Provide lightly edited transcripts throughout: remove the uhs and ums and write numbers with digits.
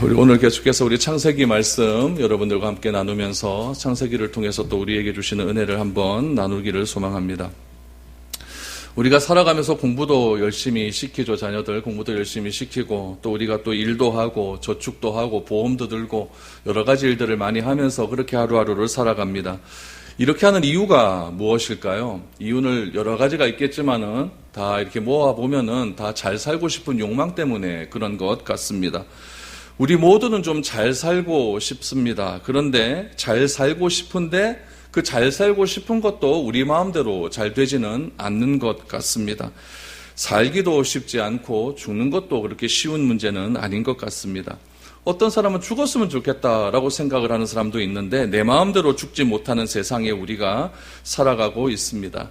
우리 오늘 계속해서 우리 창세기 말씀 여러분들과 함께 나누면서 창세기를 통해서 또 우리에게 주시는 은혜를 한번 나누기를 소망합니다. 우리가 살아가면서 공부도 열심히 시키죠. 자녀들 공부도 열심히 시키고, 또 우리가 또 일도 하고 저축도 하고 보험도 들고 여러 가지 일들을 많이 하면서 그렇게 하루하루를 살아갑니다. 이렇게 하는 이유가 무엇일까요? 이유는 여러 가지가 있겠지만은 다 이렇게 모아보면은 다 잘 살고 싶은 욕망 때문에 그런 것 같습니다. 우리 모두는 좀 잘 살고 싶습니다. 그런데 잘 살고 싶은데 그 잘 살고 싶은 것도 우리 마음대로 잘 되지는 않는 것 같습니다. 살기도 쉽지 않고 죽는 것도 그렇게 쉬운 문제는 아닌 것 같습니다. 어떤 사람은 죽었으면 좋겠다라고 생각을 하는 사람도 있는데 내 마음대로 죽지 못하는 세상에 우리가 살아가고 있습니다.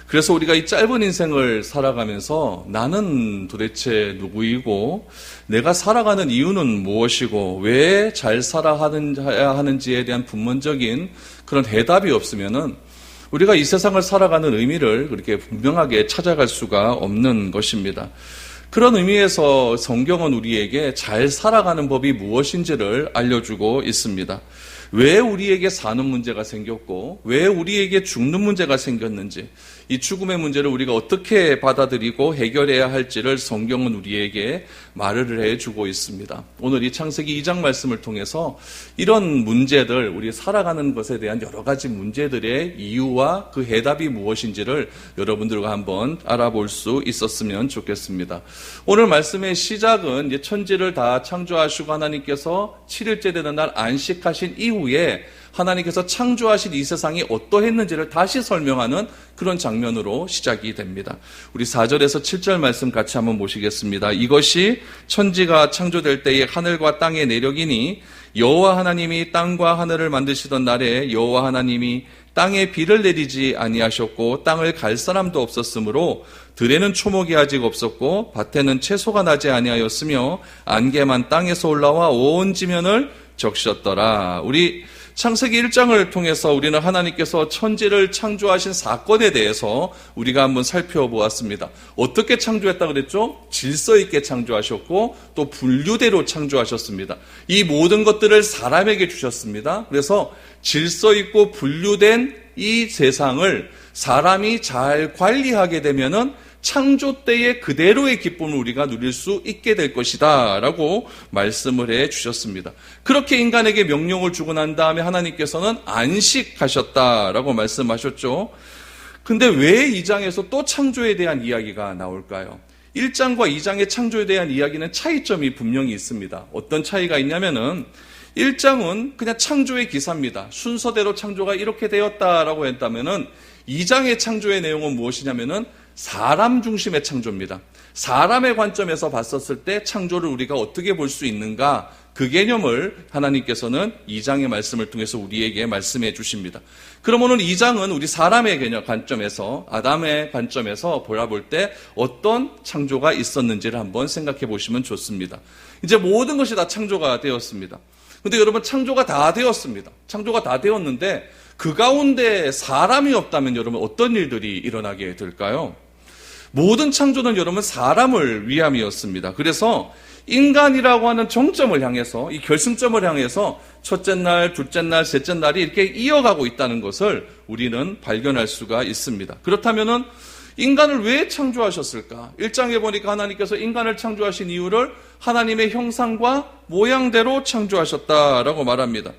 그래서 우리가 이 짧은 인생을 살아가면서 나는 도대체 누구이고 내가 살아가는 이유는 무엇이고 왜 잘 살아야 하는지에 대한 근본적인 그런 해답이 없으면은 우리가 이 세상을 살아가는 의미를 그렇게 분명하게 찾아갈 수가 없는 것입니다. 그런 의미에서 성경은 우리에게 잘 살아가는 법이 무엇인지를 알려주고 있습니다. 왜 우리에게 사는 문제가 생겼고 왜 우리에게 죽는 문제가 생겼는지, 이 죽음의 문제를 우리가 어떻게 받아들이고 해결해야 할지를 성경은 우리에게 말을 해주고 있습니다. 오늘 이 창세기 2장 말씀을 통해서 이런 문제들, 우리 살아가는 것에 대한 여러 가지 문제들의 이유와 그 해답이 무엇인지를 여러분들과 한번 알아볼 수 있었으면 좋겠습니다. 오늘 말씀의 시작은 이제 천지를 다 창조하시고 하나님께서 7일째 되는 날 안식하신 이후에 하나님께서 창조하신 이 세상이 어떠했는지를 다시 설명하는 그런 장면으로 시작이 됩니다. 우리 4절에서 7절 말씀 같이 한번 보시겠습니다. 이것이 천지가 창조될 때의 하늘과 땅의 내력이니 여호와 하나님이 땅과 하늘을 만드시던 날에 여호와 하나님이 땅에 비를 내리지 아니하셨고 땅을 갈 사람도 없었으므로 들에는 초목이 아직 없었고 밭에는 채소가 나지 아니하였으며 안개만 땅에서 올라와 온 지면을 적셨더라. 우리 창세기 1장을 통해서 우리는 하나님께서 천지를 창조하신 사건에 대해서 우리가 한번 살펴보았습니다. 어떻게 창조했다고 그랬죠? 질서 있게 창조하셨고 또 분류대로 창조하셨습니다. 이 모든 것들을 사람에게 주셨습니다. 그래서 질서 있고 분류된 이 세상을 사람이 잘 관리하게 되면은 창조 때의 그대로의 기쁨을 우리가 누릴 수 있게 될 것이다 라고 말씀을 해 주셨습니다. 그렇게 인간에게 명령을 주고 난 다음에 하나님께서는 안식하셨다라고 말씀하셨죠. 근데 왜 2장에서 또 창조에 대한 이야기가 나올까요? 1장과 2장의 창조에 대한 이야기는 차이점이 분명히 있습니다. 어떤 차이가 있냐면은 1장은 그냥 창조의 기사입니다. 순서대로 창조가 이렇게 되었다라고 했다면은 2장의 창조의 내용은 무엇이냐면은 사람 중심의 창조입니다. 사람의 관점에서 봤었을 때 창조를 우리가 어떻게 볼 수 있는가, 그 개념을 하나님께서는 2장의 말씀을 통해서 우리에게 말씀해 주십니다. 그럼 오늘 2장은 우리 사람의 개념 관점에서, 아담의 관점에서 바라볼 때 어떤 창조가 있었는지를 한번 생각해 보시면 좋습니다. 이제 모든 것이 다 창조가 되었습니다. 근데 여러분, 창조가 다 되었습니다. 창조가 다 되었는데 그 가운데 사람이 없다면 여러분 어떤 일들이 일어나게 될까요? 모든 창조는 여러분 사람을 위함이었습니다. 그래서 인간이라고 하는 정점을 향해서, 이 결승점을 향해서 첫째 날, 둘째 날, 셋째 날이 이렇게 이어가고 있다는 것을 우리는 발견할 수가 있습니다. 그렇다면은 인간을 왜 창조하셨을까? 1장에 보니까 하나님께서 인간을 창조하신 이유를 하나님의 형상과 모양대로 창조하셨다라고 말합니다.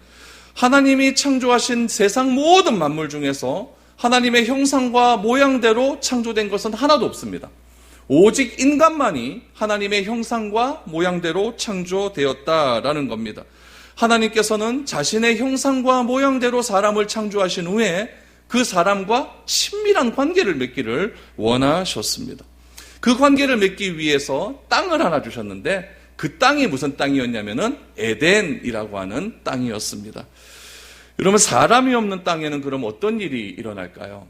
하나님이 창조하신 세상 모든 만물 중에서 하나님의 형상과 모양대로 창조된 것은 하나도 없습니다. 오직 인간만이 하나님의 형상과 모양대로 창조되었다라는 겁니다. 하나님께서는 자신의 형상과 모양대로 사람을 창조하신 후에 그 사람과 친밀한 관계를 맺기를 원하셨습니다. 그 관계를 맺기 위해서 땅을 하나 주셨는데 그 땅이 무슨 땅이었냐면은 에덴이라고 하는 땅이었습니다. 여러분, 사람이 없는 땅에는 그럼 어떤 일이 일어날까요?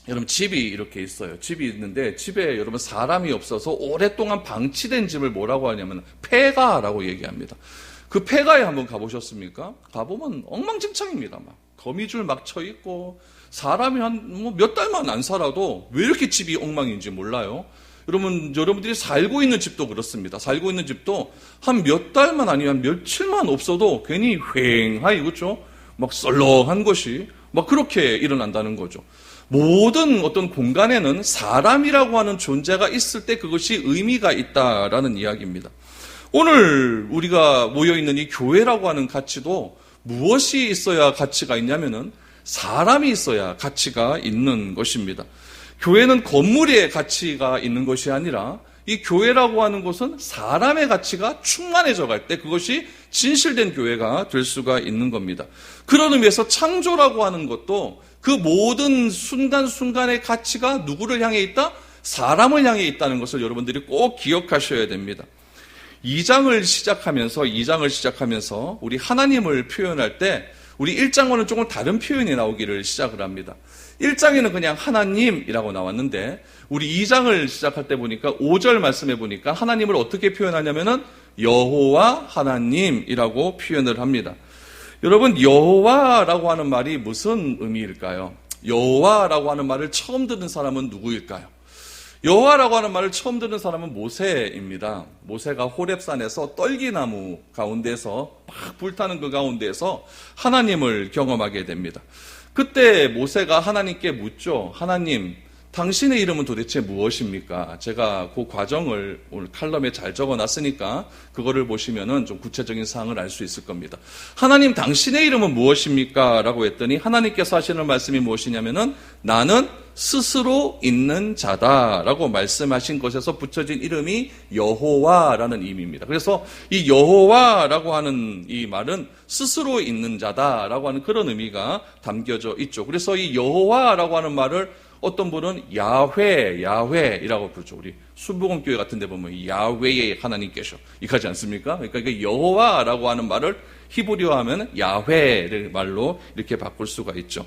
여러분, 집이 이렇게 있어요. 집이 있는데 집에 여러분 사람이 없어서 오랫동안 방치된 집을 뭐라고 하냐면 폐가라고 얘기합니다. 그 폐가에 한번 가보셨습니까? 가보면 엉망진창입니다. 막 거미줄 막 쳐 있고 사람이 한 몇 달만 안 살아도 왜 이렇게 집이 엉망인지 몰라요. 여러분들이 살고 있는 집도 그렇습니다. 살고 있는 집도 한 몇 달만 아니면 며칠만 없어도 괜히 휑하이, 그렇죠? 막 썰렁한 것이 막 그렇게 일어난다는 거죠. 모든 어떤 공간에는 사람이라고 하는 존재가 있을 때 그것이 의미가 있다라는 이야기입니다. 오늘 우리가 모여있는 이 교회라고 하는 가치도 무엇이 있어야 가치가 있냐면은 사람이 있어야 가치가 있는 것입니다. 교회는 건물의 가치가 있는 것이 아니라 이 교회라고 하는 곳은 사람의 가치가 충만해져 갈 때 그것이 진실된 교회가 될 수가 있는 겁니다. 그런 의미에서 창조라고 하는 것도 그 모든 순간순간의 가치가 누구를 향해 있다? 사람을 향해 있다는 것을 여러분들이 꼭 기억하셔야 됩니다. 2장을 시작하면서 우리 하나님을 표현할 때 우리 1장과는 조금 다른 표현이 나오기를 시작을 합니다. 1장에는 그냥 하나님이라고 나왔는데 우리 2장을 시작할 때 보니까 5절 말씀해 보니까 하나님을 어떻게 표현하냐면은 여호와 하나님이라고 표현을 합니다. 여러분, 여호와라고 하는 말이 무슨 의미일까요? 여호와라고 하는 말을 처음 듣는 사람은 누구일까요? 여호와라고 하는 말을 처음 듣는 사람은 모세입니다. 모세가 호렙산에서 떨기나무 가운데서 막 불타는 그 가운데서 하나님을 경험하게 됩니다. 그때 모세가 하나님께 묻죠. 하나님, 당신의 이름은 도대체 무엇입니까? 제가 그 과정을 오늘 칼럼에 잘 적어놨으니까 그거를 보시면은 좀 구체적인 사항을 알 수 있을 겁니다. 하나님, 당신의 이름은 무엇입니까? 라고 했더니 하나님께서 하시는 말씀이 무엇이냐면은 나는 스스로 있는 자다라고 말씀하신 것에서 붙여진 이름이 여호와라는 의미입니다. 그래서 이 여호와라고 하는 이 말은 스스로 있는 자다라고 하는 그런 의미가 담겨져 있죠. 그래서 이 여호와라고 하는 말을 어떤 분은 야훼이라고 부르죠. 우리 순복음교회 같은 데 보면 야훼의 하나님께서 이까지 않습니까? 그러니까 이게 여호와라고 하는 말을 히브리어하면 야훼를 말로 이렇게 바꿀 수가 있죠.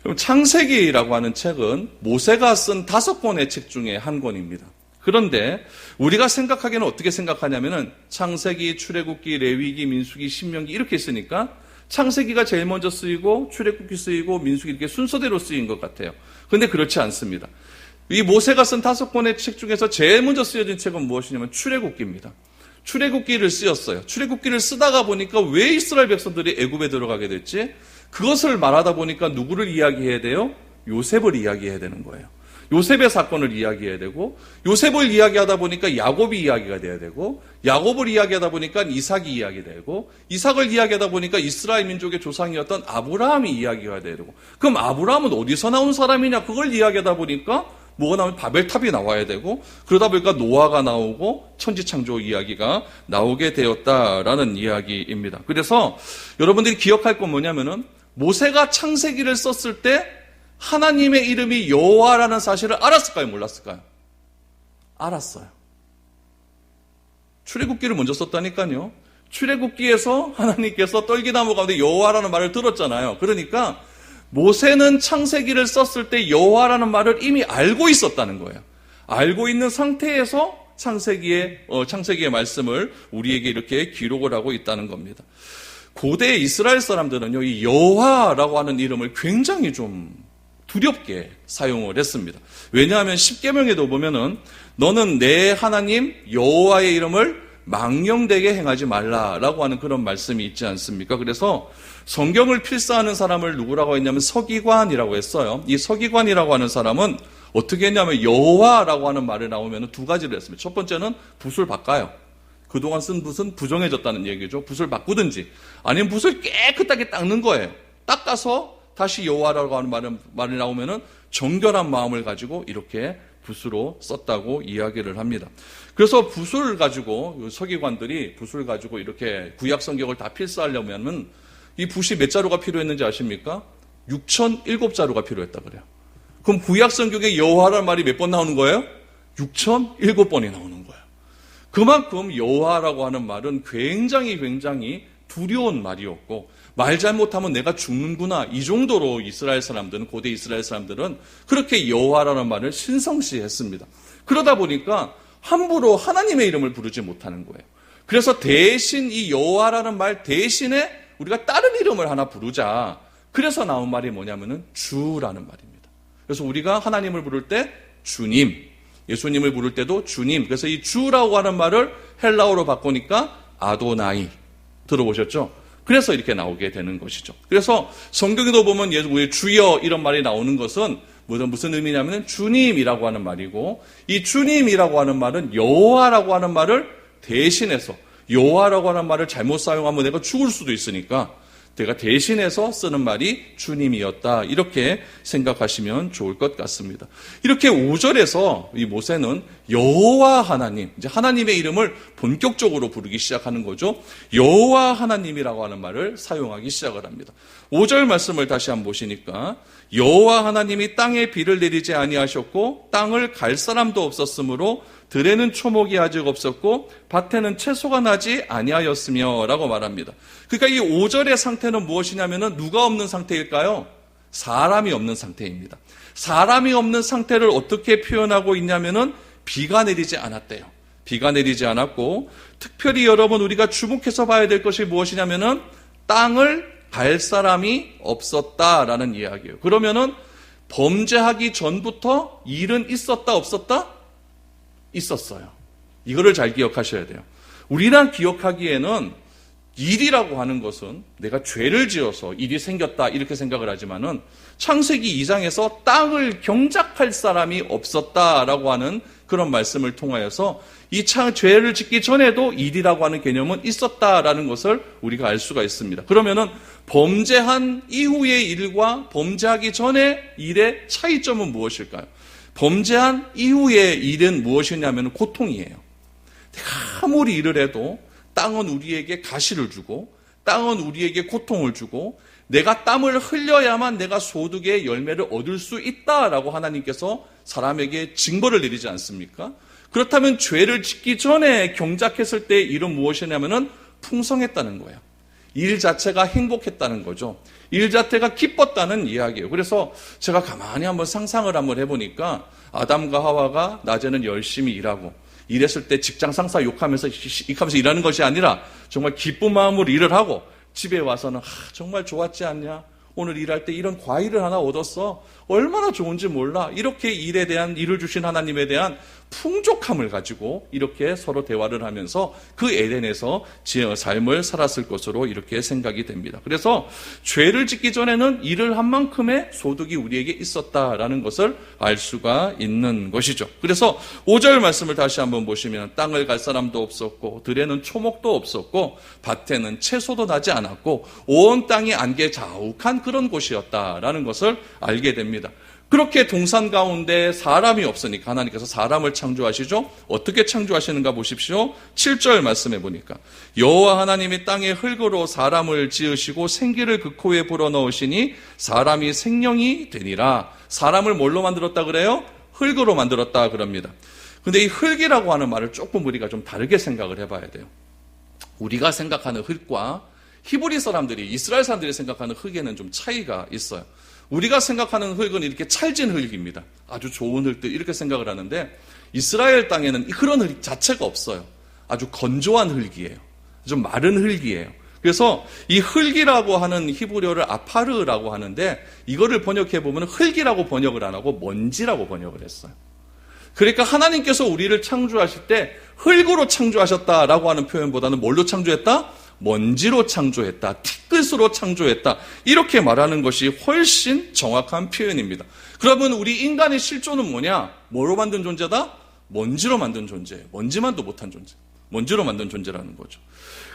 그럼 창세기라고 하는 책은 모세가 쓴 5권의 책 중에 한 권입니다. 그런데 우리가 생각하기에는 어떻게 생각하냐면은 창세기, 출애굽기, 레위기, 민수기, 신명기 이렇게 쓰니까 창세기가 제일 먼저 쓰이고 출애굽기 쓰이고 민수기 이렇게 순서대로 쓰인 것 같아요. 그런데 그렇지 않습니다. 이 모세가 쓴 5권의 책 중에서 제일 먼저 쓰여진 책은 무엇이냐면 출애굽기입니다. 출애굽기를 쓰였어요. 출애굽기를 쓰다가 보니까 왜 이스라엘 백성들이 애굽에 들어가게 됐지? 그것을 말하다 보니까 누구를 이야기해야 돼요? 요셉을 이야기해야 되는 거예요. 요셉의 사건을 이야기해야 되고, 요셉을 이야기하다 보니까 야곱이 이야기가 돼야 되고, 야곱을 이야기하다 보니까 이삭이 이야기되고, 이삭을 이야기하다 보니까 이스라엘 민족의 조상이었던 아브라함이 이야기가 돼야 되고, 그럼 아브라함은 어디서 나온 사람이냐? 그걸 이야기하다 보니까 뭐가 나오면 바벨탑이 나와야 되고, 그러다 보니까 노아가 나오고 천지창조 이야기가 나오게 되었다라는 이야기입니다. 그래서 여러분들이 기억할 건 뭐냐면은 모세가 창세기를 썼을 때 하나님의 이름이 여호와라는 사실을 알았을까요? 몰랐을까요? 알았어요. 출애굽기를 먼저 썼다니까요. 출애굽기에서 하나님께서 떨기나무 가운데 여호와라는 말을 들었잖아요. 그러니까 모세는 창세기를 썼을 때 여호와라는 말을 이미 알고 있었다는 거예요. 알고 있는 상태에서 창세기의 말씀을 우리에게 이렇게 기록을 하고 있다는 겁니다. 고대 이스라엘 사람들은요, 이 여호와라고 하는 이름을 굉장히 좀 두렵게 사용을 했습니다. 왜냐하면 십계명에도 보면은 너는 내 하나님 여호와의 이름을 망령되게 행하지 말라라고 하는 그런 말씀이 있지 않습니까? 그래서 성경을 필사하는 사람을 누구라고 했냐면 서기관이라고 했어요. 이 서기관이라고 하는 사람은 어떻게 했냐면 여호와라고 하는 말이 나오면 2가지를 했습니다. 첫 번째는 붓을 바꿔요. 그동안 쓴 붓은 부정해졌다는 얘기죠. 붓을 바꾸든지 아니면 붓을 깨끗하게 닦는 거예요. 닦아서 다시 여호와라고 하는 말이 나오면은 정결한 마음을 가지고 이렇게 붓으로 썼다고 이야기를 합니다. 그래서 붓을 가지고 서기관들이 붓을 가지고 이렇게 구약 성경을 다 필사하려면은 이 붓이 몇 자루가 필요했는지 아십니까? 6,007자루가 필요했다 그래요. 그럼 구약 성경에 여호와라는 말이 몇 번 나오는 거예요? 6,007번이 나오는 거예요. 그만큼 여호와라고 하는 말은 굉장히 두려운 말이었고 말 잘못하면 내가 죽는구나 이 정도로 이스라엘 사람들은 고대 이스라엘 사람들은 그렇게 여호와라는 말을 신성시했습니다. 그러다 보니까 함부로 하나님의 이름을 부르지 못하는 거예요. 그래서 대신 이 여호와라는 말 대신에 우리가 다른 이름을 하나 부르자. 그래서 나온 말이 뭐냐면은 주라는 말입니다. 그래서 우리가 하나님을 부를 때 주님, 예수님을 부를 때도 주님. 그래서 이 주라고 하는 말을 헬라어로 바꾸니까 아도나이. 들어보셨죠? 그래서 이렇게 나오게 되는 것이죠. 그래서 성경에도 보면 우리 주여 이런 말이 나오는 것은 무슨 의미냐면 주님이라고 하는 말이고, 이 주님이라고 하는 말은 여호와라고 하는 말을 대신해서, 여호와라고 하는 말을 잘못 사용하면 내가 죽을 수도 있으니까 내가 대신해서 쓰는 말이 주님이었다. 이렇게 생각하시면 좋을 것 같습니다. 이렇게 5절에서 이 모세는 여호와 하나님, 이제 하나님의 이름을 본격적으로 부르기 시작하는 거죠. 여호와 하나님이라고 하는 말을 사용하기 시작을 합니다. 5절 말씀을 다시 한번 보시니까 여호와 하나님이 땅에 비를 내리지 아니하셨고 땅을 갈 사람도 없었으므로 들에는 초목이 아직 없었고 밭에는 채소가 나지 아니하였으며 라고 말합니다. 그러니까 이 5절의 상태는 무엇이냐면 누가 없는 상태일까요? 사람이 없는 상태입니다. 사람이 없는 상태를 어떻게 표현하고 있냐면은 비가 내리지 않았대요. 비가 내리지 않았고, 특별히 여러분 우리가 주목해서 봐야 될 것이 무엇이냐면은 땅을 갈 사람이 없었다라는 이야기예요. 그러면은 범죄하기 전부터 일은 있었다 없었다? 있었어요. 이거를 잘 기억하셔야 돼요. 우리랑 기억하기에는 일이라고 하는 것은 내가 죄를 지어서 일이 생겼다 이렇게 생각을 하지만은 창세기 2장에서 땅을 경작할 사람이 없었다라고 하는 그런 말씀을 통하여서 이 죄를 짓기 전에도 일이라고 하는 개념은 있었다라는 것을 우리가 알 수가 있습니다. 그러면은 범죄한 이후의 일과 범죄하기 전의 일의 차이점은 무엇일까요? 범죄한 이후의 일은 무엇이냐면 고통이에요. 내가 아무리 일을 해도 땅은 우리에게 가시를 주고 땅은 우리에게 고통을 주고 내가 땀을 흘려야만 내가 소득의 열매를 얻을 수 있다라고 하나님께서 사람에게 징벌을 내리지 않습니까? 그렇다면 죄를 짓기 전에 경작했을 때의 일은 무엇이냐면은 풍성했다는 거예요. 일 자체가 행복했다는 거죠. 일 자체가 기뻤다는 이야기예요. 그래서 제가 가만히 한번 상상을 한번 해보니까 아담과 하와가 낮에는 열심히 일하고 일했을 때 직장 상사 욕하면서 일하는 것이 아니라 정말 기쁜 마음으로 일을 하고 집에 와서는 정말 좋았지 않냐? 오늘 일할 때 이런 과일을 하나 얻었어. 얼마나 좋은지 몰라. 이렇게 일을 주신 하나님에 대한 풍족함을 가지고 이렇게 서로 대화를 하면서 그 에덴에서 삶을 살았을 것으로 이렇게 생각이 됩니다. 그래서 죄를 짓기 전에는 일을 한 만큼의 소득이 우리에게 있었다라는 것을 알 수가 있는 것이죠. 그래서 5절 말씀을 다시 한번 보시면 땅을 갈 사람도 없었고 들에는 초목도 없었고 밭에는 채소도 나지 않았고 온 땅이 안개 자욱한 그런 곳이었다라는 것을 알게 됩니다. 그렇게 동산 가운데 사람이 없으니까 하나님께서 사람을 창조하시죠. 어떻게 창조하시는가 보십시오. 7절 말씀해 보니까 여호와 하나님이 땅에 흙으로 사람을 지으시고 생기를 그 코에 불어넣으시니 사람이 생명이 되니라. 사람을 뭘로 만들었다 그래요? 흙으로 만들었다 그럽니다. 근데 이 흙이라고 하는 말을 조금 우리가 좀 다르게 생각을 해봐야 돼요. 우리가 생각하는 흙과 히브리 사람들이, 이스라엘 사람들이 생각하는 흙에는 좀 차이가 있어요. 우리가 생각하는 흙은 이렇게 찰진 흙입니다. 아주 좋은 흙들 이렇게 생각을 하는데 이스라엘 땅에는 그런 흙 자체가 없어요. 아주 건조한 흙이에요. 좀 마른 흙이에요. 그래서 이 흙이라고 하는 히브리어를 아파르라고 하는데 이거를 번역해 보면 흙이라고 번역을 안 하고 먼지라고 번역을 했어요. 그러니까 하나님께서 우리를 창조하실 때 흙으로 창조하셨다라고 하는 표현보다는 뭘로 창조했다? 먼지로 창조했다. 티끌로 창조했다. 이렇게 말하는 것이 훨씬 정확한 표현입니다. 그러면 우리 인간의 실존은 뭐냐? 뭐로 만든 존재다? 먼지로 만든 존재예요. 먼지만도 못한 존재. 먼지로 만든 존재라는 거죠.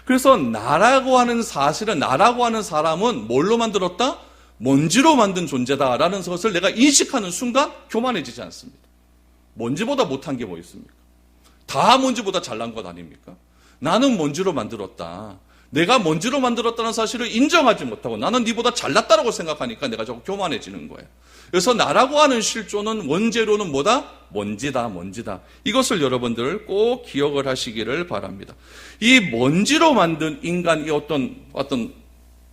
그래서 나라고 하는 사람은 뭘로 만들었다? 먼지로 만든 존재다라는 것을 내가 인식하는 순간 교만해지지 않습니다. 먼지보다 못한 게 뭐 있습니까? 다 먼지보다 잘난 것 아닙니까? 나는 먼지로 만들었다. 내가 먼지로 만들었다는 사실을 인정하지 못하고 나는 네보다 잘났다라고 생각하니까 내가 자꾸 교만해지는 거예요. 그래서 나라고 하는 실존은 원재료는 뭐다? 먼지다. 이것을 여러분들 꼭 기억을 하시기를 바랍니다. 이 먼지로 만든 인간의 어떤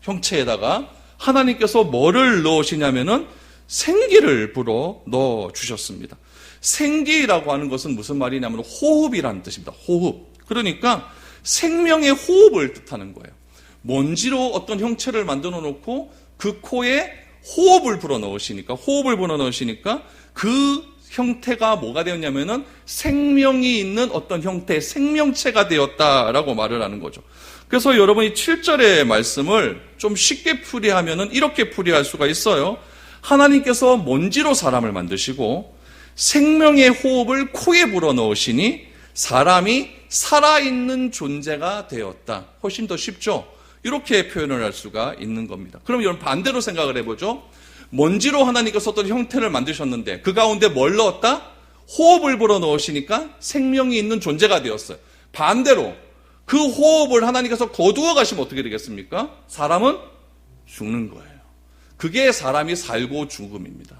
형체에다가 하나님께서 뭐를 넣으시냐면은 생기를 불어 넣어 주셨습니다. 생기라고 하는 것은 무슨 말이냐면 호흡이라는 뜻입니다. 호흡. 그러니까 생명의 호흡을 뜻하는 거예요. 먼지로 어떤 형체를 만들어 놓고 그 코에 호흡을 불어넣으시니까 그 형태가 뭐가 되었냐면은 생명이 있는 어떤 형태, 생명체가 되었다라고 말을 하는 거죠. 그래서 여러분이 7절의 말씀을 좀 쉽게 풀이하면은 이렇게 풀이할 수가 있어요. 하나님께서 먼지로 사람을 만드시고 생명의 호흡을 코에 불어넣으시니 사람이 살아있는 존재가 되었다. 훨씬 더 쉽죠? 이렇게 표현을 할 수가 있는 겁니다. 그럼 여러분 반대로 생각을 해보죠. 먼지로 하나님께서 어떤 형태를 만드셨는데 그 가운데 뭘 넣었다? 호흡을 불어넣으시니까 생명이 있는 존재가 되었어요. 반대로 그 호흡을 하나님께서 거두어 가시면 어떻게 되겠습니까? 사람은 죽는 거예요. 그게 사람이 살고 죽음입니다.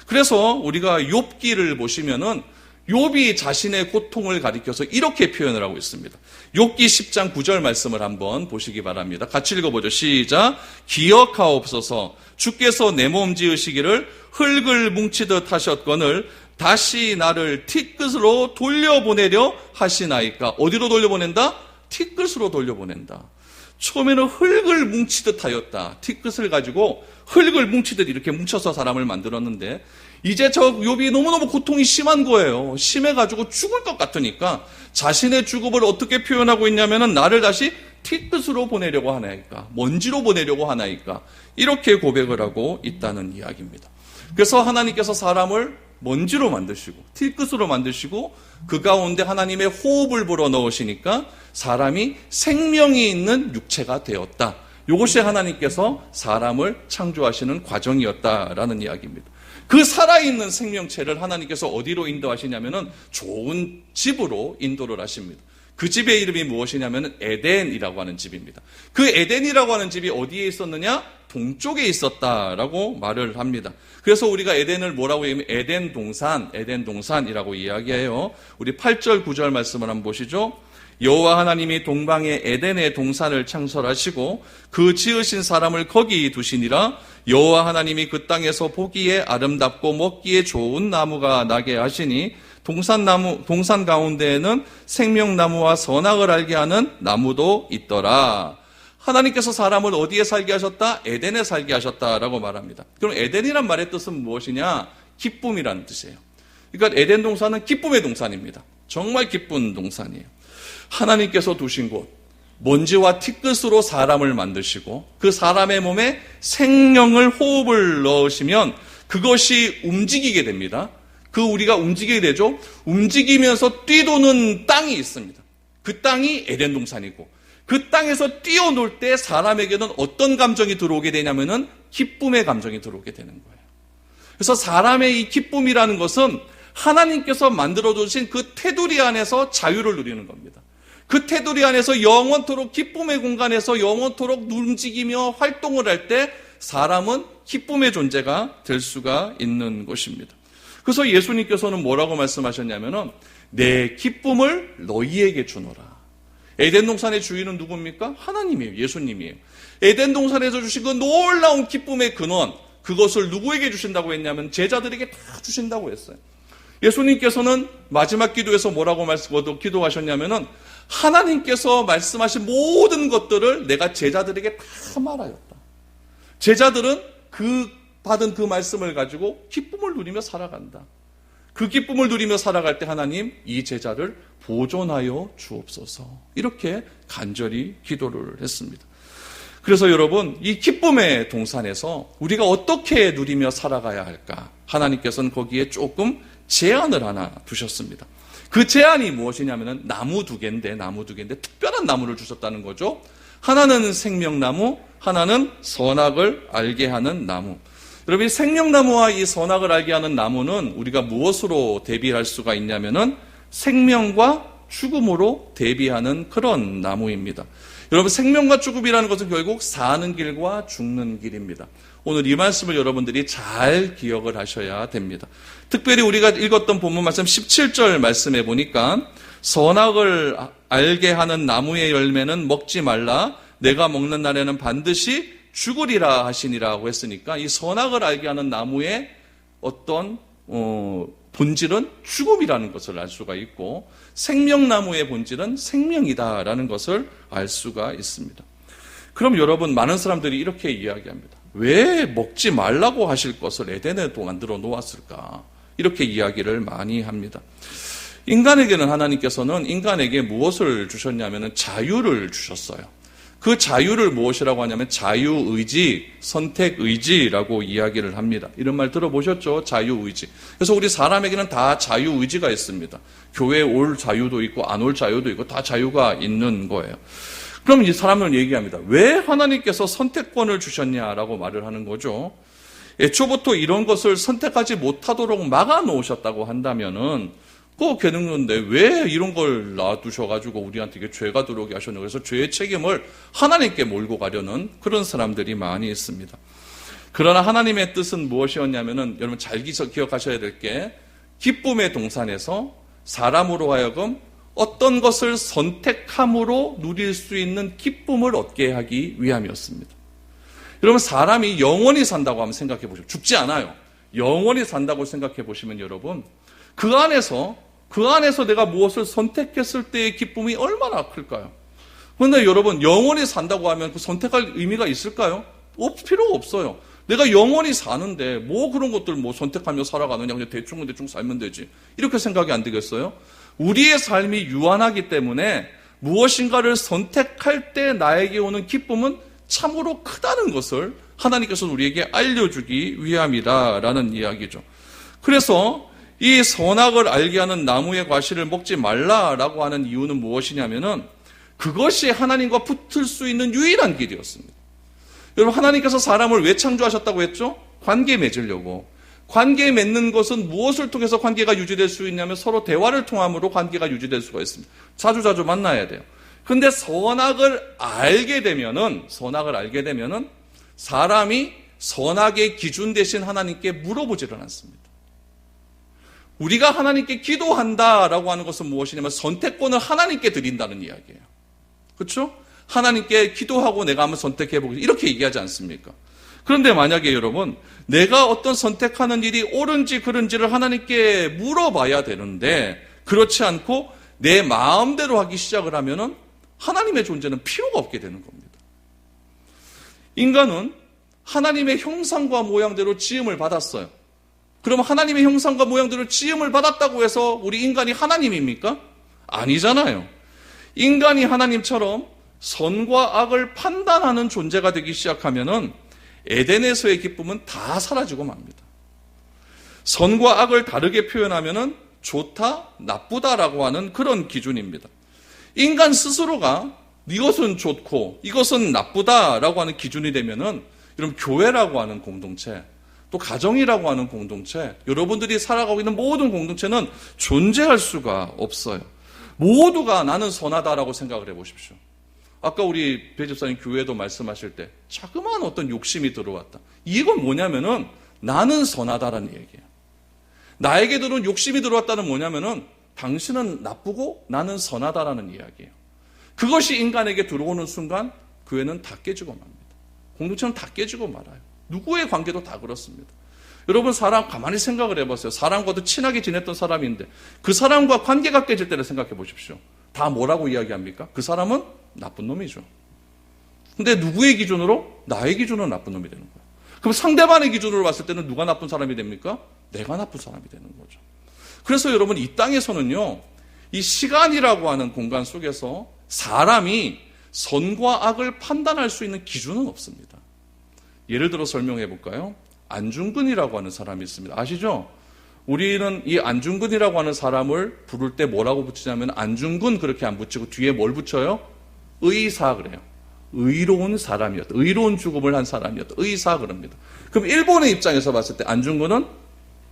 그래서 우리가 욥기를 보시면은 욥이 자신의 고통을 가리켜서 이렇게 표현을 하고 있습니다. 욥기 10장 9절 말씀을 한번 보시기 바랍니다. 같이 읽어보죠. 시작. 기억하옵소서. 주께서 내 몸 지으시기를 흙을 뭉치듯 하셨거늘 다시 나를 티끝으로 돌려보내려 하시나이까. 어디로 돌려보낸다? 티끝으로 돌려보낸다. 처음에는 흙을 뭉치듯 하였다. 티끝을 가지고 흙을 뭉치듯 이렇게 뭉쳐서 사람을 만들었는데 이제 저 욥이 너무너무 고통이 심한 거예요. 심해가지고 죽을 것 같으니까 자신의 죽음을 어떻게 표현하고 있냐면은 나를 다시 티끝으로 보내려고 하나이까, 먼지로 보내려고 하나이까, 이렇게 고백을 하고 있다는 이야기입니다. 그래서 하나님께서 사람을 먼지로 만드시고 티끝으로 만드시고 그 가운데 하나님의 호흡을 불어넣으시니까 사람이 생명이 있는 육체가 되었다. 이것이 하나님께서 사람을 창조하시는 과정이었다라는 이야기입니다. 그 살아있는 생명체를 하나님께서 어디로 인도하시냐면은 좋은 집으로 인도를 하십니다. 그 집의 이름이 무엇이냐면은 에덴이라고 하는 집입니다. 그 에덴이라고 하는 집이 어디에 있었느냐? 동쪽에 있었다라고 말을 합니다. 그래서 우리가 에덴을 뭐라고 얘기하면 에덴 동산이라고 이야기해요. 우리 8절 9절 말씀을 한번 보시죠. 여호와 하나님이 동방에 에덴의 동산을 창설하시고 그 지으신 사람을 거기 두시니라. 여호와 하나님이 그 땅에서 보기에 아름답고 먹기에 좋은 나무가 나게 하시니 동산 가운데에는 생명나무와 선악을 알게 하는 나무도 있더라. 하나님께서 사람을 어디에 살게 하셨다? 에덴에 살게 하셨다라고 말합니다. 그럼 에덴이란 말의 뜻은 무엇이냐? 기쁨이라는 뜻이에요. 그러니까 에덴 동산은 기쁨의 동산입니다. 정말 기쁜 동산이에요. 하나님께서 두신 곳, 먼지와 티끝으로 사람을 만드시고 그 사람의 몸에 생명을 호흡을 넣으시면 그것이 움직이게 됩니다. 그 우리가 움직이게 되죠. 움직이면서 뛰도는 땅이 있습니다. 그 땅이 에덴 동산이고 그 땅에서 뛰어놀 때 사람에게는 어떤 감정이 들어오게 되냐면은 기쁨의 감정이 들어오게 되는 거예요. 그래서 사람의 이 기쁨이라는 것은 하나님께서 만들어주신 그 테두리 안에서 자유를 누리는 겁니다. 그 테두리 안에서 영원토록 기쁨의 공간에서 영원토록 움직이며 활동을 할 때 사람은 기쁨의 존재가 될 수가 있는 것입니다. 그래서 예수님께서는 뭐라고 말씀하셨냐면은 내 기쁨을 너희에게 주노라. 에덴 동산의 주인은 누굽니까? 하나님이에요. 예수님이에요. 에덴 동산에서 주신 그 놀라운 기쁨의 근원, 그것을 누구에게 주신다고 했냐면 제자들에게 다 주신다고 했어요. 예수님께서는 마지막 기도에서 뭐라고 기도하셨냐면은 하나님께서 말씀하신 모든 것들을 내가 제자들에게 다 말하였다. 제자들은 받은 그 말씀을 가지고 기쁨을 누리며 살아간다. 그 기쁨을 누리며 살아갈 때 하나님 이 제자를 보존하여 주옵소서. 이렇게 간절히 기도를 했습니다. 그래서 여러분 이 기쁨의 동산에서 우리가 어떻게 누리며 살아가야 할까? 하나님께서는 거기에 조금 제안을 하나 두셨습니다. 그 제안이 무엇이냐면은 나무 두 개인데 특별한 나무를 주셨다는 거죠. 하나는 생명나무, 하나는 선악을 알게 하는 나무. 여러분, 이 생명나무와 이 선악을 알게 하는 나무는 우리가 무엇으로 대비할 수가 있냐면은 생명과 죽음으로 대비하는 그런 나무입니다. 여러분, 생명과 죽음이라는 것은 결국 사는 길과 죽는 길입니다. 오늘 이 말씀을 여러분들이 잘 기억을 하셔야 됩니다. 특별히 우리가 읽었던 본문 말씀 17절 말씀에 보니까 선악을 알게 하는 나무의 열매는 먹지 말라. 내가 먹는 날에는 반드시 죽으리라 하시니라고 했으니까 이 선악을 알게 하는 나무의 어떤 본질은 죽음이라는 것을 알 수가 있고 생명나무의 본질은 생명이다라는 것을 알 수가 있습니다. 그럼 여러분 많은 사람들이 이렇게 이야기합니다. 왜 먹지 말라고 하실 것을 에덴에 만들어 놓았을까? 이렇게 이야기를 많이 합니다. 인간에게는 하나님께서는 인간에게 무엇을 주셨냐면 자유를 주셨어요. 그 자유를 무엇이라고 하냐면 자유의지, 선택의지라고 이야기를 합니다. 이런 말 들어보셨죠? 자유의지. 그래서 우리 사람에게는 다 자유의지가 있습니다. 교회에 올 자유도 있고 안 올 자유도 있고 다 자유가 있는 거예요. 그럼 이 사람은 얘기합니다. 왜 하나님께서 선택권을 주셨냐라고 말을 하는 거죠. 애초부터 이런 것을 선택하지 못하도록 막아놓으셨다고 한다면은 꼭 괴능론데 왜 이런 걸 놔두셔가지고 우리한테 이게 죄가 들어오게 하셨냐. 그래서 죄의 책임을 하나님께 몰고 가려는 그런 사람들이 많이 있습니다. 그러나 하나님의 뜻은 무엇이었냐면은 여러분 잘 기억하셔야 될 게 기쁨의 동산에서 사람으로 하여금 어떤 것을 선택함으로 누릴 수 있는 기쁨을 얻게 하기 위함이었습니다. 여러분 사람이 영원히 산다고 한번 생각해 보십시오. 죽지 않아요. 영원히 산다고 생각해 보시면 여러분 그 안에서 내가 무엇을 선택했을 때의 기쁨이 얼마나 클까요? 그런데 여러분 영원히 산다고 하면 그 선택할 의미가 있을까요? 필요가 없어요. 내가 영원히 사는데 뭐 그런 것들 뭐 선택하며 살아가느냐, 그냥 대충 살면 되지. 이렇게 생각이 안 되겠어요? 우리의 삶이 유한하기 때문에 무엇인가를 선택할 때 나에게 오는 기쁨은 참으로 크다는 것을 하나님께서 우리에게 알려주기 위함이다라는 이야기죠. 그래서 이 선악을 알게 하는 나무의 과실을 먹지 말라라고 하는 이유는 무엇이냐면은 그것이 하나님과 붙을 수 있는 유일한 길이었습니다. 여러분 하나님께서 사람을 왜 창조하셨다고 했죠? 관계 맺으려고. 관계 맺는 것은 무엇을 통해서 관계가 유지될 수 있냐면 서로 대화를 통함으로 관계가 유지될 수가 있습니다. 자주자주 만나야 돼요. 근데 선악을 알게 되면은 사람이 선악의 기준 대신 하나님께 물어보지를 않습니다. 우리가 하나님께 기도한다라고 하는 것은 무엇이냐면 선택권을 하나님께 드린다는 이야기예요. 그렇죠? 하나님께 기도하고 내가 한번 선택해보겠습니다. 이렇게 얘기하지 않습니까? 그런데 만약에 여러분 내가 어떤 선택하는 일이 옳은지 그른지를 하나님께 물어봐야 되는데 그렇지 않고 내 마음대로 하기 시작을 하면은 하나님의 존재는 필요가 없게 되는 겁니다. 인간은 하나님의 형상과 모양대로 지음을 받았어요. 그럼 하나님의 형상과 모양대로 지음을 받았다고 해서 우리 인간이 하나님입니까? 아니잖아요. 인간이 하나님처럼 선과 악을 판단하는 존재가 되기 시작하면은 에덴에서의 기쁨은 다 사라지고 맙니다. 선과 악을 다르게 표현하면은 좋다, 나쁘다라고 하는 그런 기준입니다. 인간 스스로가 이것은 좋고 이것은 나쁘다라고 하는 기준이 되면은 여러분 교회라고 하는 공동체, 또 가정이라고 하는 공동체, 여러분들이 살아가고 있는 모든 공동체는 존재할 수가 없어요. 모두가 나는 선하다라고 생각을 해보십시오. 아까 우리 배 집사님 교회도 말씀하실 때 자그마한 어떤 욕심이 들어왔다. 이건 뭐냐면은 나는 선하다라는 얘기예요. 나에게 들어온 욕심이 들어왔다는 뭐냐면은 당신은 나쁘고 나는 선하다라는 이야기예요. 그것이 인간에게 들어오는 순간 교회는 다 깨지고 맙니다. 공동체는 다 깨지고 말아요. 누구의 관계도 다 그렇습니다. 여러분 사람 가만히 생각을 해보세요. 사람과도 친하게 지냈던 사람인데 그 사람과 관계가 깨질 때를 생각해 보십시오. 다 뭐라고 이야기합니까? 그 사람은 나쁜 놈이죠. 근데 누구의 기준으로? 나의 기준으로 나쁜 놈이 되는 거예요. 그럼 상대방의 기준으로 봤을 때는 누가 나쁜 사람이 됩니까? 내가 나쁜 사람이 되는 거죠. 그래서 여러분 이 땅에서는요, 이 시간이라고 하는 공간 속에서 사람이 선과 악을 판단할 수 있는 기준은 없습니다. 예를 들어 설명해 볼까요? 안중근이라고 하는 사람이 있습니다. 아시죠? 우리는 이 안중근이라고 하는 사람을 부를 때 뭐라고 붙이냐면 안중근 그렇게 안 붙이고 뒤에 뭘 붙여요? 의사 그래요. 의로운 사람이었다. 의로운 죽음을 한 사람이었다. 의사 그럽니다. 그럼 일본의 입장에서 봤을 때 안중근은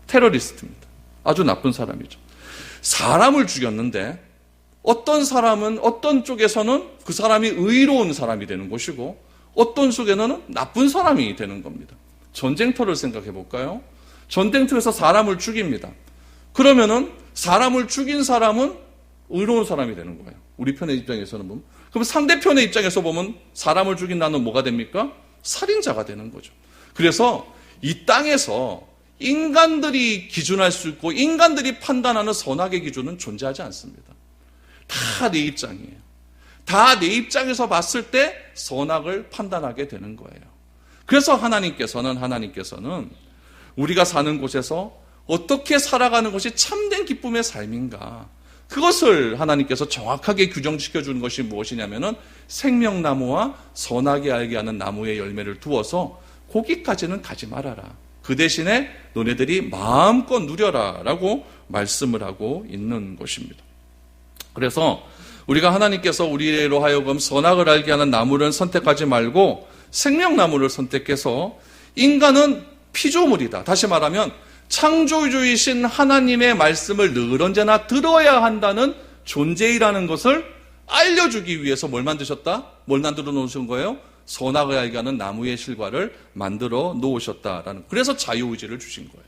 테러리스트입니다. 아주 나쁜 사람이죠. 사람을 죽였는데 어떤 사람은 어떤 쪽에서는 그 사람이 의로운 사람이 되는 것이고 어떤 쪽에는 나쁜 사람이 되는 겁니다. 전쟁터를 생각해 볼까요? 전쟁터에서 사람을 죽입니다. 그러면은 사람을 죽인 사람은 의로운 사람이 되는 거예요. 우리 편의 입장에서는 보면. 그럼 상대편의 입장에서 보면 사람을 죽인 나는 뭐가 됩니까? 살인자가 되는 거죠. 그래서 이 땅에서 인간들이 기준할 수 있고 인간들이 판단하는 선악의 기준은 존재하지 않습니다. 다 내 입장이에요. 다 내 입장에서 봤을 때 선악을 판단하게 되는 거예요. 그래서 하나님께서는 우리가 사는 곳에서 어떻게 살아가는 것이 참된 기쁨의 삶인가? 그것을 하나님께서 정확하게 규정시켜 주는 것이 무엇이냐면은 생명나무와 선하게 알게 하는 나무의 열매를 두어서 거기까지는 가지 말아라. 그 대신에 너네들이 마음껏 누려라 라고 말씀을 하고 있는 것입니다. 그래서 우리가 하나님께서 우리로 하여금 선악을 알게 하는 나무를 선택하지 말고 생명나무를 선택해서 인간은 피조물이다. 다시 말하면 창조주이신 하나님의 말씀을 늘 언제나 들어야 한다는 존재이라는 것을 알려주기 위해서 뭘 만드셨다? 뭘 만들어 놓으신 거예요? 선악을 알게 하는 나무의 실과를 만들어 놓으셨다라는. 그래서 자유의지를 주신 거예요.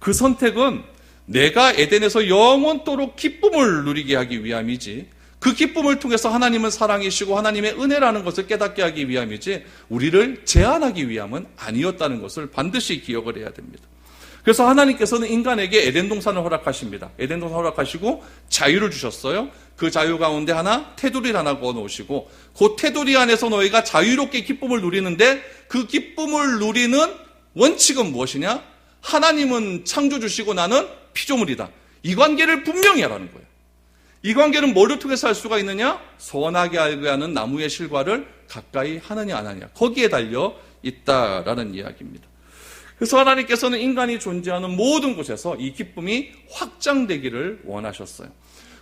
그 선택은 내가 에덴에서 영원토록 기쁨을 누리게 하기 위함이지, 그 기쁨을 통해서 하나님은 사랑이시고 하나님의 은혜라는 것을 깨닫게 하기 위함이지 우리를 제한하기 위함은 아니었다는 것을 반드시 기억을 해야 됩니다. 그래서 하나님께서는 인간에게 에덴 동산을 허락하십니다. 에덴 동산을 허락하시고 자유를 주셨어요. 그 자유 가운데 하나, 테두리를 하나 그어 놓으시고 그 테두리 안에서 너희가 자유롭게 기쁨을 누리는데 그 기쁨을 누리는 원칙은 무엇이냐? 하나님은 창조주시고 나는 피조물이다. 이 관계를 분명히 하라는 거예요. 이 관계는 뭐를 통해서 할 수가 있느냐? 선하게 알게 하는 나무의 실과를 가까이 하느냐 안 하느냐. 거기에 달려 있다라는 이야기입니다. 그래서 하나님께서는 인간이 존재하는 모든 곳에서 이 기쁨이 확장되기를 원하셨어요.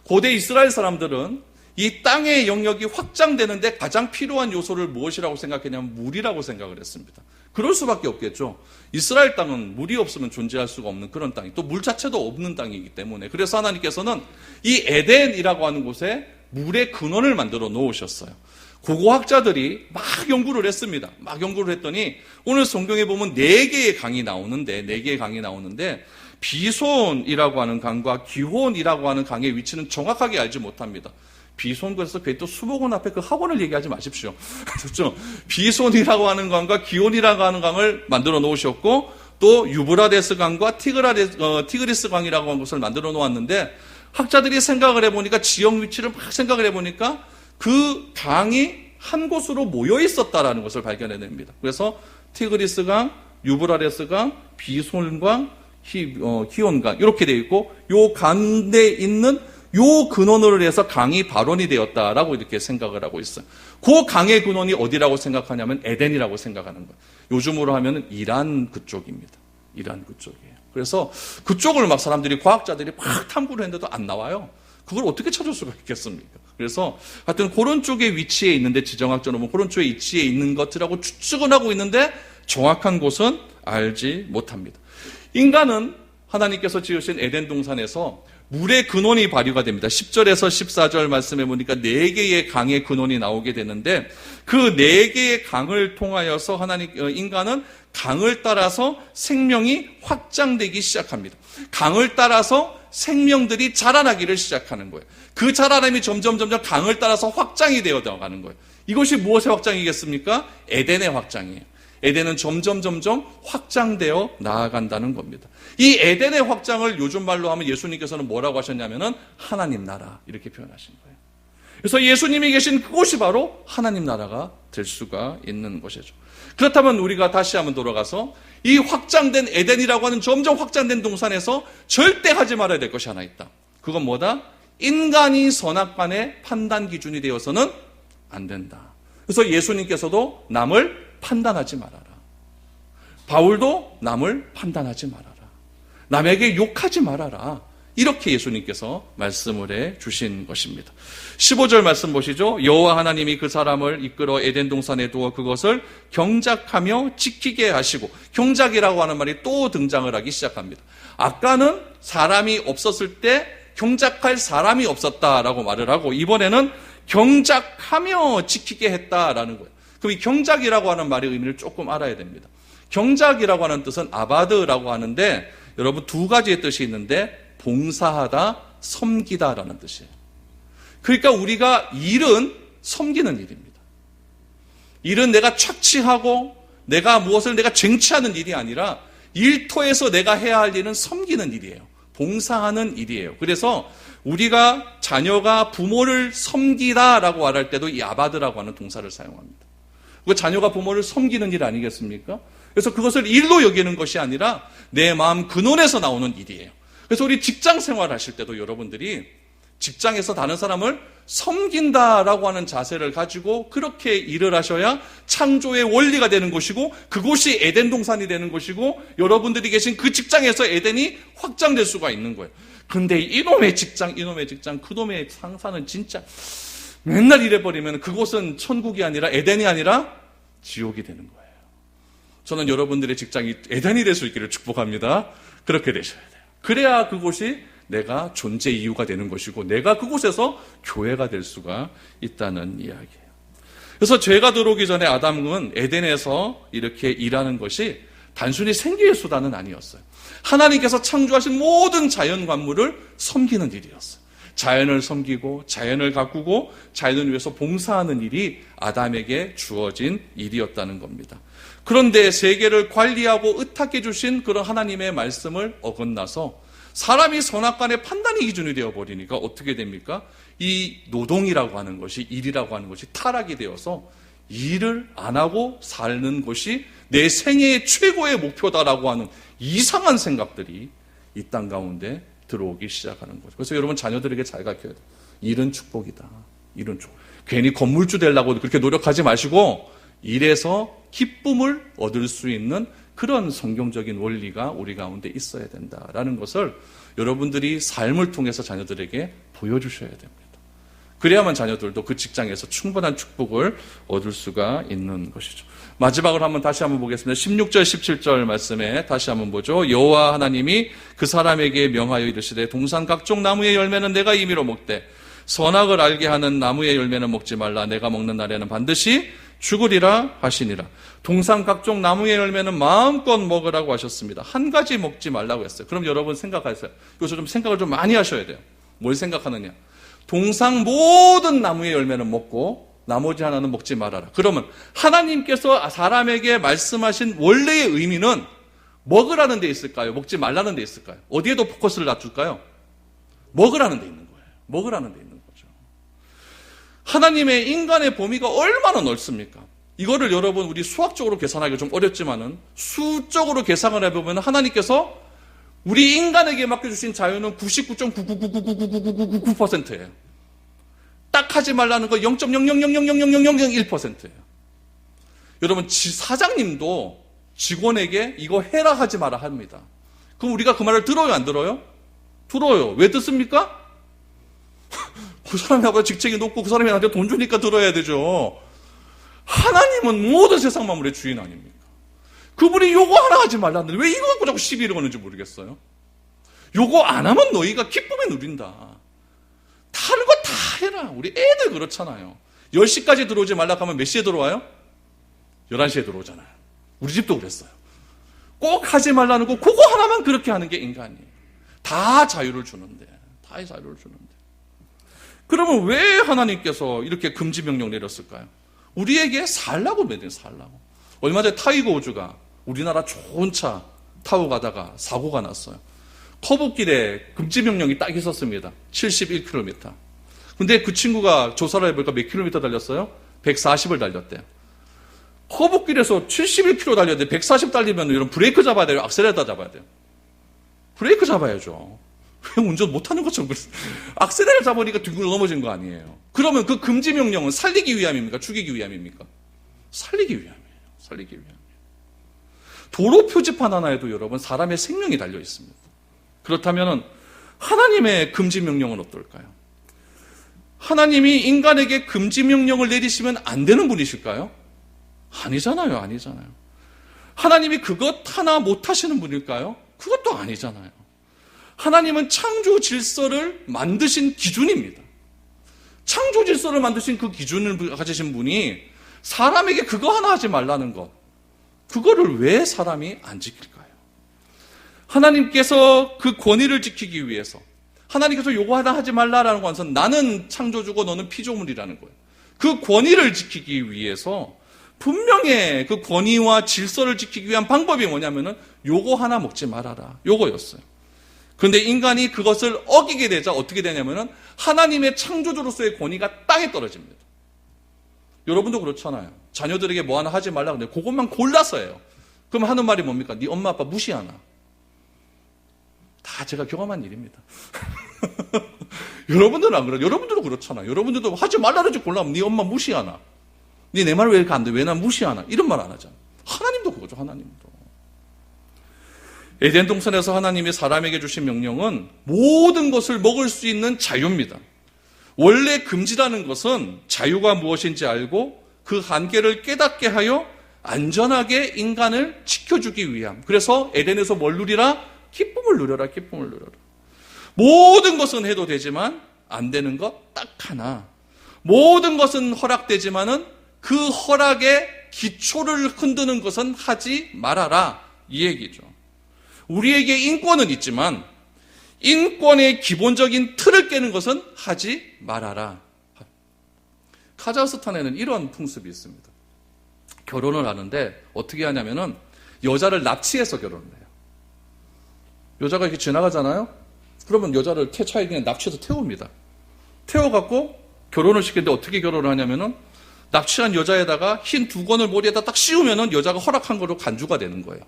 고대 이스라엘 사람들은 이 땅의 영역이 확장되는데 가장 필요한 요소를 무엇이라고 생각했냐면 물이라고 생각을 했습니다. 그럴 수밖에 없겠죠. 이스라엘 땅은 물이 없으면 존재할 수가 없는 그런 땅이, 또 물 자체도 없는 땅이기 때문에. 그래서 하나님께서는 이 에덴이라고 하는 곳에 물의 근원을 만들어 놓으셨어요. 고고학자들이 막 연구를 했습니다. 막 연구를 했더니 오늘 성경에 보면 4개의 강이 나오는데 비손이라고 하는 강과 기혼이라고 하는 강의 위치는 정확하게 알지 못합니다. 비손, 그래서 또 수목원 앞에 그 학원을 얘기하지 마십시오. 그렇죠? 비손이라고 하는 강과 기혼이라고 하는 강을 만들어 놓으셨고 또 유브라데스 강과 티그리스 강이라고 하는 것을 만들어 놓았는데 학자들이 생각을 해보니까 지역 위치를 막 생각을 해보니까 그 강이 한 곳으로 모여 있었다라는 것을 발견해냅니다. 그래서 티그리스 강, 유브라데스 강, 비손강, 히온강 이렇게 되어 있고 요 강에 있는 요 근원으로 해서 강이 발원이 되었다라고 이렇게 생각을 하고 있어요. 그 강의 근원이 어디라고 생각하냐면 에덴이라고 생각하는 거예요. 요즘으로 하면 이란 그쪽입니다. 이란 그쪽이에요. 그래서 그쪽을 막 사람들이, 과학자들이 막 탐구를 했는데도 안 나와요. 그걸 어떻게 찾을 수가 있겠습니까? 그래서 하여튼 그런 쪽에 위치해 있는데, 지정학적으로 그런 쪽에 위치해 있는 것이라고 추측은 하고 있는데 정확한 곳은 알지 못합니다. 인간은 하나님께서 지으신 에덴 동산에서 물의 근원이 발휘가 됩니다. 10절에서 14절 말씀해 보니까 4개의 강의 근원이 나오게 되는데 그 4개의 강을 통하여서 인간은 강을 따라서 생명이 확장되기 시작합니다. 강을 따라서 생명들이 자라나기를 시작하는 거예요. 그 자라남이 점점 강을 따라서 확장이 되어 가는 거예요. 이것이 무엇의 확장이겠습니까? 에덴의 확장이에요. 에덴은 점점 확장되어 나아간다는 겁니다. 이 에덴의 확장을 요즘 말로 하면 예수님께서는 뭐라고 하셨냐면은 하나님 나라 이렇게 표현하신 거예요. 그래서 예수님이 계신 그곳이 바로 하나님 나라가 될 수가 있는 것이죠. 그렇다면 우리가 다시 한번 돌아가서 이 확장된 에덴이라고 하는 점점 확장된 동산에서 절대 하지 말아야 될 것이 하나 있다. 그건 뭐다? 인간이 선악간의 판단 기준이 되어서는 안 된다. 그래서 예수님께서도 남을 판단하지 말아라. 바울도 남을 판단하지 말아라. 남에게 욕하지 말아라. 이렇게 예수님께서 말씀을 해 주신 것입니다. 15절 말씀 보시죠. 여호와 하나님이 그 사람을 이끌어 에덴 동산에 두어 그것을 경작하며 지키게 하시고, 경작이라고 하는 말이 또 등장을 하기 시작합니다. 아까는 사람이 없었을 때 경작할 사람이 없었다라고 말을 하고, 이번에는 경작하며 지키게 했다라는 거예요. 그럼 이 경작이라고 하는 말의 의미를 조금 알아야 됩니다. 경작이라고 하는 뜻은 아바드라고 하는데, 여러분 2가지의 뜻이 있는데 봉사하다, 섬기다라는 뜻이에요. 그러니까 우리가 일은 섬기는 일입니다. 일은 내가 착취하고 내가 쟁취하는 일이 아니라 일터에서 내가 해야 할 일은 섬기는 일이에요. 봉사하는 일이에요. 그래서 우리가 자녀가 부모를 섬기다라고 말할 때도 이 아바드라고 하는 동사를 사용합니다. 그 자녀가 부모를 섬기는 일 아니겠습니까? 그래서 그것을 일로 여기는 것이 아니라 내 마음 근원에서 나오는 일이에요. 그래서 우리 직장 생활하실 때도 여러분들이 직장에서 다른 사람을 섬긴다라고 하는 자세를 가지고 그렇게 일을 하셔야 창조의 원리가 되는 것이고 그곳이 에덴 동산이 되는 것이고 여러분들이 계신 그 직장에서 에덴이 확장될 수가 있는 거예요. 근데 이놈의 직장, 그놈의 상사는 진짜 맨날 일해버리면 그곳은 천국이 아니라 에덴이 아니라 지옥이 되는 거예요. 저는 여러분들의 직장이 에덴이 될 수 있기를 축복합니다. 그렇게 되셔야 돼요. 그래야 그곳이 내가 존재 이유가 되는 것이고 내가 그곳에서 교회가 될 수가 있다는 이야기예요. 그래서 죄가 들어오기 전에 아담은 에덴에서 이렇게 일하는 것이 단순히 생계의 수단은 아니었어요. 하나님께서 창조하신 모든 자연 관물을 섬기는 일이었어요. 자연을 섬기고 자연을 가꾸고 자연을 위해서 봉사하는 일이 아담에게 주어진 일이었다는 겁니다. 그런데 세계를 관리하고 의탁해 주신 그런 하나님의 말씀을 어긋나서 사람이 선악간의 판단의 기준이 되어버리니까 어떻게 됩니까? 이 노동이라고 하는 것이, 일이라고 하는 것이 타락이 되어서 일을 안 하고 사는 것이 내 생애의 최고의 목표다라고 하는 이상한 생각들이 이 땅 가운데 들어오기 시작하는 거죠. 그래서 여러분 자녀들에게 잘 가르쳐야 돼요. 일은 축복이다. 일은 축복. 괜히 건물주 되려고 그렇게 노력하지 마시고 일에서 기쁨을 얻을 수 있는 그런 성경적인 원리가 우리 가운데 있어야 된다라는 것을 여러분들이 삶을 통해서 자녀들에게 보여주셔야 됩니다. 그래야만 자녀들도 그 직장에서 충분한 축복을 얻을 수가 있는 것이죠. 마지막으로 다시 한번 보겠습니다. 16절 17절 말씀에 다시 한번 보죠. 여호와 하나님이 그 사람에게 명하여 이르시되 동산 각종 나무의 열매는 내가 임의로 먹되 선악을 알게 하는 나무의 열매는 먹지 말라. 내가 먹는 날에는 반드시 죽으리라 하시니라. 동산 각종 나무의 열매는 마음껏 먹으라고 하셨습니다. 한 가지 먹지 말라고 했어요. 그럼 여러분 생각하세요. 여기서 좀 생각을 좀 많이 하셔야 돼요. 뭘 생각하느냐. 동산 모든 나무의 열매는 먹고 나머지 하나는 먹지 말아라. 그러면 하나님께서 사람에게 말씀하신 원래의 의미는 먹으라는 데 있을까요? 먹지 말라는 데 있을까요? 어디에 더 포커스를 낮출까요? 먹으라는 데 있는 거예요. 먹으라는 데 있는 거죠. 하나님의 인간의 범위가 얼마나 넓습니까? 이거를 여러분 우리 수학적으로 계산하기가 좀 어렵지만은 수적으로 계산을 해보면 하나님께서 우리 인간에게 맡겨주신 자유는 99.99999999999%예요. 딱 하지 말라는 거 0.000000001%예요. 여러분 사장님도 직원에게 이거 해라 하지 마라 합니다. 그럼 우리가 그 말을 들어요 안 들어요? 들어요. 왜 듣습니까? 그 사람이 직책이 높고 그 사람이 나한테 돈 주니까 들어야 되죠. 하나님은 모든 세상 만물의 주인 아닙니까? 그분이 요거 하나 하지 말라는데 왜 이거 갖고 자꾸 시비를 거는지 모르겠어요. 요거 안 하면 너희가 기쁨에 누린다. 다른 거 다 해라. 우리 애들 그렇잖아요. 10시까지 들어오지 말라고 하면 몇 시에 들어와요? 11시에 들어오잖아요. 우리 집도 그랬어요. 꼭 하지 말라는 거 그거 하나만 그렇게 하는 게 인간이에요. 다 자유를 주는데. 그러면 왜 하나님께서 이렇게 금지 명령 내렸을까요? 우리에게 살라고 매든 살라고. 얼마 전에 타이거 우즈가 우리나라 좋은 차 타고 가다가 사고가 났어요. 커브길에 금지 명령이 딱 있었습니다. 71km. 근데 그 친구가 조사를 해보니까 몇 킬로미터 달렸어요? 140을 달렸대요. 커브길에서 71km 달렸는데 140 달리면 이런 브레이크 잡아야 돼요? 악셀레터 잡아야 돼요? 브레이크 잡아야죠. 왜 운전 못하는 것처럼 악셀레를 잡으니까 둥글 넘어진 거 아니에요. 그러면 그 금지 명령은 살리기 위함입니까? 죽이기 위함입니까? 살리기 위함이에요. 도로 표지판 하나에도 여러분 사람의 생명이 달려 있습니다. 그렇다면 하나님의 금지 명령은 어떨까요? 하나님이 인간에게 금지 명령을 내리시면 안 되는 분이실까요? 아니잖아요. 하나님이 그것 하나 못 하시는 분일까요? 그것도 아니잖아요. 하나님은 창조 질서를 만드신 기준입니다. 창조 질서를 만드신 그 기준을 가지신 분이 사람에게 그거 하나 하지 말라는 것, 그거를 왜 사람이 안 지킬까요? 하나님께서 그 권위를 지키기 위해서 하나님께서 요거 하나 하지 말라라는 것은 나는 창조주고 너는 피조물이라는 거예요. 그 권위를 지키기 위해서 분명히 그 권위와 질서를 지키기 위한 방법이 뭐냐면은 요거 하나 먹지 말아라. 요거였어요. 그런데 인간이 그것을 어기게 되자 어떻게 되냐면은 하나님의 창조주로서의 권위가 땅에 떨어집니다. 여러분도 그렇잖아요. 자녀들에게 뭐 하나 하지 말라 그러는데 그것만 골라서 해요. 그럼 하는 말이 뭡니까? 네 엄마 아빠 무시하나? 다 제가 경험한 일입니다. 여러분들은 안 그래요. 여러분들도 그렇잖아요. 여러분들도 하지 말라 그러지 골라면 네 엄마 무시하나? 네 내 말 왜 이렇게 안 돼? 왜 난 무시하나? 이런 말 안 하잖아. 하나님도 그거죠. 하나님도. 에덴 동산에서 하나님이 사람에게 주신 명령은 모든 것을 먹을 수 있는 자유입니다. 원래 금지라는 것은 자유가 무엇인지 알고 그 한계를 깨닫게 하여 안전하게 인간을 지켜주기 위함. 그래서 에덴에서 뭘 누리라? 기쁨을 누려라. 기쁨을 누려라. 모든 것은 해도 되지만 안 되는 것 딱 하나. 모든 것은 허락되지만은 그 허락의 기초를 흔드는 것은 하지 말아라. 이 얘기죠. 우리에게 인권은 있지만 인권의 기본적인 틀을 깨는 것은 하지 말아라. 카자흐스탄에는 이런 풍습이 있습니다. 결혼을 하는데 어떻게 하냐면은 여자를 납치해서 결혼을 해요. 여자가 이렇게 지나가잖아요. 그러면 여자를 차에 그냥 납치해서 태웁니다. 태워갖고 결혼을 시키는데 어떻게 결혼을 하냐면은 납치한 여자에다가 흰 두건을 머리에다 딱 씌우면은 여자가 허락한 거로 간주가 되는 거예요.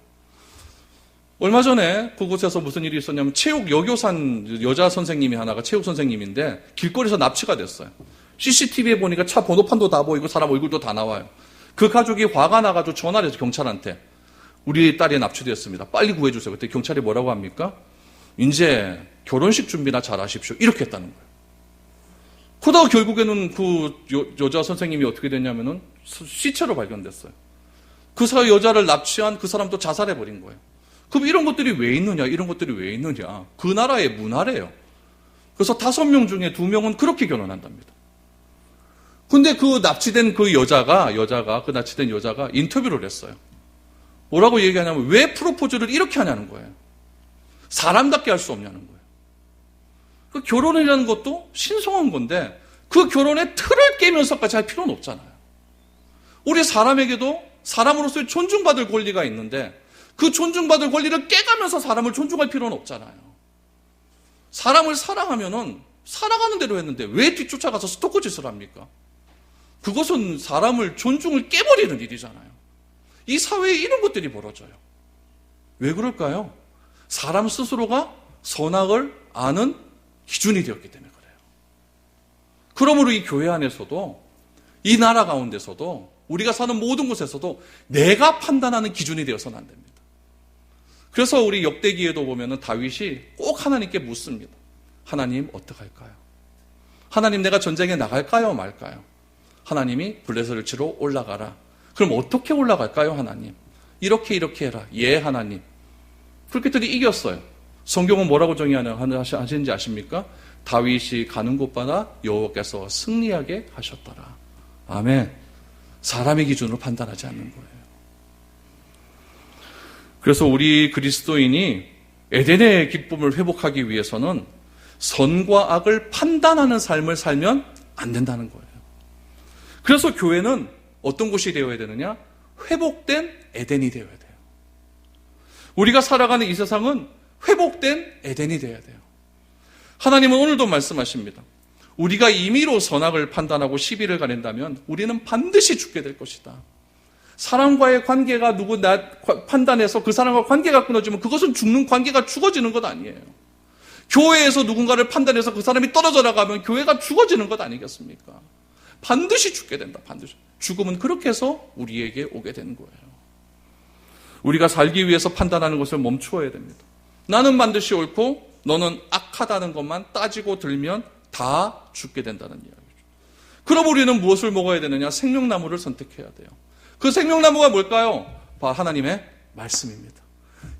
얼마 전에 그곳에서 무슨 일이 있었냐면 체육 여교산 여자 선생님이 하나가 체육 선생님인데 길거리에서 납치가 됐어요. CCTV에 보니까 차 번호판도 다 보이고 사람 얼굴도 다 나와요. 그 가족이 화가 나가지고 전화를 해서 경찰한테 우리 딸이 납치되었습니다. 빨리 구해주세요. 그때 경찰이 뭐라고 합니까? 이제 결혼식 준비나 잘 하십시오. 이렇게 했다는 거예요. 그러다가 결국에는 그 여자 선생님이 어떻게 됐냐면은 시체로 발견됐어요. 그 여자를 납치한 그 사람도 자살해버린 거예요. 그럼 이런 것들이 왜 있느냐? 이런 것들이 왜 있느냐? 그 나라의 문화래요. 그래서 5명 중에 2명은 그렇게 결혼한답니다. 근데 그 납치된 그 그 납치된 여자가 인터뷰를 했어요. 뭐라고 얘기하냐면 왜 프로포즈를 이렇게 하냐는 거예요. 사람답게 할 수 없냐는 거예요. 그 결혼이라는 것도 신성한 건데 그 결혼의 틀을 깨면서까지 할 필요는 없잖아요. 우리 사람에게도 사람으로서의 존중받을 권리가 있는데 그 존중받을 권리를 깨가면서 사람을 존중할 필요는 없잖아요. 사람을 사랑하면은 살아가는 대로 했는데 왜 뒤쫓아가서 스토커 짓을 합니까? 그것은 사람을 존중을 깨버리는 일이잖아요. 이 사회에 이런 것들이 벌어져요. 왜 그럴까요? 사람 스스로가 선악을 아는 기준이 되었기 때문에 그래요. 그러므로 이 교회 안에서도 이 나라 가운데서도 우리가 사는 모든 곳에서도 내가 판단하는 기준이 되어서는 안 됩니다. 그래서 우리 역대기에도 보면은 다윗이 꼭 하나님께 묻습니다. 하나님 어떡할까요? 하나님 내가 전쟁에 나갈까요 말까요? 하나님이 블레셋을 치러 올라가라. 그럼 어떻게 올라갈까요 하나님? 이렇게 해라. 예 하나님. 그렇게 했더니 이겼어요. 성경은 뭐라고 정의하시는지 아십니까? 다윗이 가는 곳마다 여호와께서 승리하게 하셨더라. 아멘. 사람의 기준으로 판단하지 않는 거예요. 그래서 우리 그리스도인이 에덴의 기쁨을 회복하기 위해서는 선과 악을 판단하는 삶을 살면 안 된다는 거예요. 그래서 교회는 어떤 곳이 되어야 되느냐? 회복된 에덴이 되어야 돼요. 우리가 살아가는 이 세상은 회복된 에덴이 되어야 돼요. 하나님은 오늘도 말씀하십니다. 우리가 임의로 선악을 판단하고 시비를 가낸다면 우리는 반드시 죽게 될 것이다. 사람과의 관계가 판단해서 그 사람과 관계가 끊어지면 그것은 죽는 관계가 죽어지는 것 아니에요. 교회에서 누군가를 판단해서 그 사람이 떨어져 나가면 교회가 죽어지는 것 아니겠습니까? 반드시 죽게 된다. 반드시. 죽음은 그렇게 해서 우리에게 오게 되는 거예요. 우리가 살기 위해서 판단하는 것을 멈추어야 됩니다. 나는 반드시 옳고 너는 악하다는 것만 따지고 들면 다 죽게 된다는 이야기죠. 그럼 우리는 무엇을 먹어야 되느냐? 생명나무를 선택해야 돼요. 그 생명나무가 뭘까요? 하나님의 말씀입니다.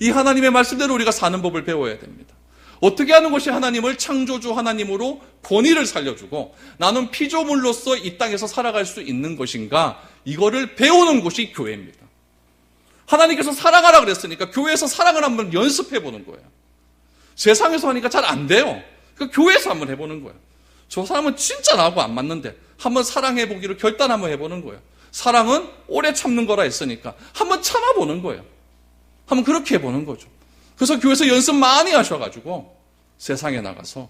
이 하나님의 말씀대로 우리가 사는 법을 배워야 됩니다. 어떻게 하는 것이 하나님을 창조주 하나님으로 본의를 살려주고 나는 피조물로서 이 땅에서 살아갈 수 있는 것인가? 이거를 배우는 곳이 교회입니다. 하나님께서 사랑하라 그랬으니까 교회에서 사랑을 한번 연습해 보는 거예요. 세상에서 하니까 잘 안 돼요. 그러니까 교회에서 한번 해보는 거예요. 저 사람은 진짜 나하고 안 맞는데 한번 사랑해 보기로 결단 한번 해보는 거예요. 사랑은 오래 참는 거라 했으니까 한번 참아보는 거예요. 한번 그렇게 해보는 거죠. 그래서 교회에서 연습 많이 하셔가지고 세상에 나가서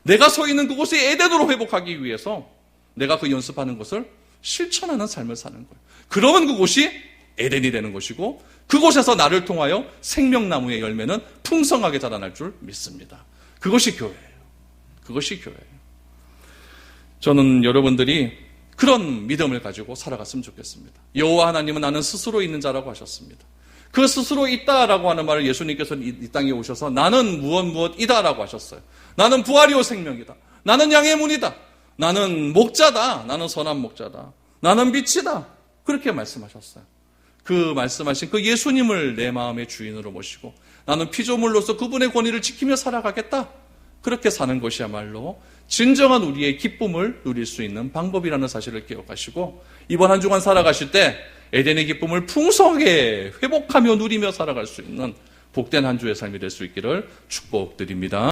내가 서 있는 그곳의 에덴으로 회복하기 위해서 내가 그 연습하는 것을 실천하는 삶을 사는 거예요. 그러면 그곳이 에덴이 되는 것이고 그곳에서 나를 통하여 생명나무의 열매는 풍성하게 자라날 줄 믿습니다. 그것이 교회예요. 그것이 교회예요. 저는 여러분들이 그런 믿음을 가지고 살아갔으면 좋겠습니다. 여호와 하나님은 나는 스스로 있는 자라고 하셨습니다. 그 스스로 있다라고 하는 말을 예수님께서 이 땅에 오셔서 나는 무엇이다라고 하셨어요. 나는 부활이요 생명이다. 나는 양의 문이다. 나는 목자다. 나는 선한 목자다. 나는 빛이다. 그렇게 말씀하셨어요. 그 말씀하신 그 예수님을 내 마음의 주인으로 모시고 나는 피조물로서 그분의 권위를 지키며 살아가겠다. 그렇게 사는 것이야말로 진정한 우리의 기쁨을 누릴 수 있는 방법이라는 사실을 기억하시고 이번 한 주간 살아가실 때 에덴의 기쁨을 풍성하게 회복하며 누리며 살아갈 수 있는 복된 한 주의 삶이 될 수 있기를 축복드립니다.